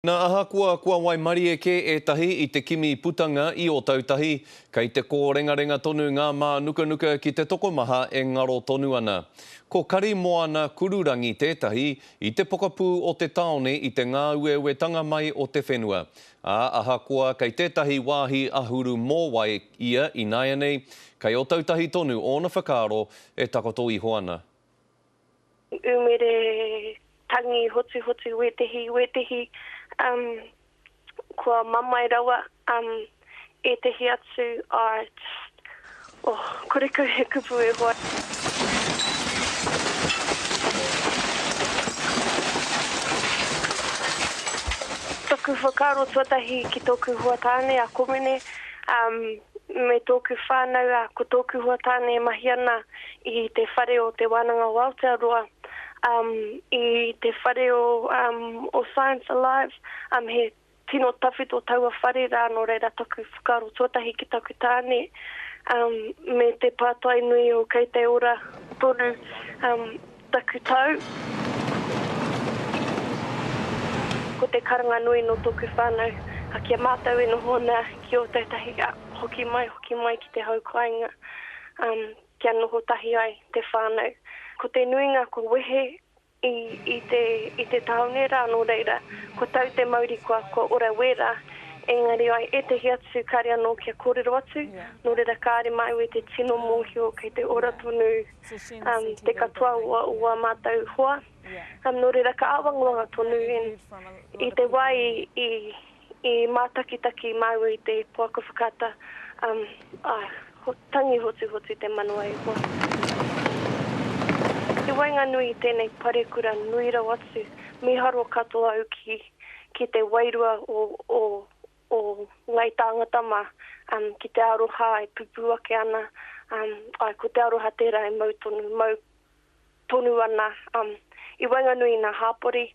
Nā aha kua Waimarie ke e tahi I te kimi putanga I o tautahi, kei te ko rengarenga tonu ngā mā nuka ki te tokomaha e ngaro tonu ana. Ko kari moana kururangi tētahi I te pokapū o te taone I te ngā uewetanga mai o te whenua. Aha kua kei tētahi wāhi ahuru mōwai ia I nāia nei, kei o tautahi tonu ona whakaaro e takoto I hoana. Umere tangi hoti wetehi, kua mamai rawa, e tehi atu, koreko he kupu e hoa. Toku whakaro tuatahi ki tōku huatāne a komene, me tōku whānau ko tōku huatāne mahi ana I te whare o te wānanga o Aotearoa. I te whare o Science Alive, he tino tawhito taua whare rā no reira toku whakaro tuatahi ki taku tāne, me te pātai nui o kei te ora tonu taku tau. Ko te karanga nui no tōku whānau, a kia mātau e no hona ki o tētahi hoki mai ki te haukainga, kia noho tahi ai te whānau. Ko te nuinga ko wehe I te taone rā no reira, ko tau te mauri ko ora wera, engari ai e te hiatu kare anō kia kōrero atu, no reira kāre mai e te tino mōhio kei te ora tonu, te katoa ua mātau hoa, no reira ka awangwanga tonu I te wai I mātakitaki mau I te puaka whakata, tangi hoti te manua I hoa. Te wainga nui tēnei parekura nui rau atu, miharo katoa au ki te wairua o ngai tāngatama, ki te aroha e pupu ake ana, ko te aroha tērā e mau tonu ana. I wainga nui nā hāpori,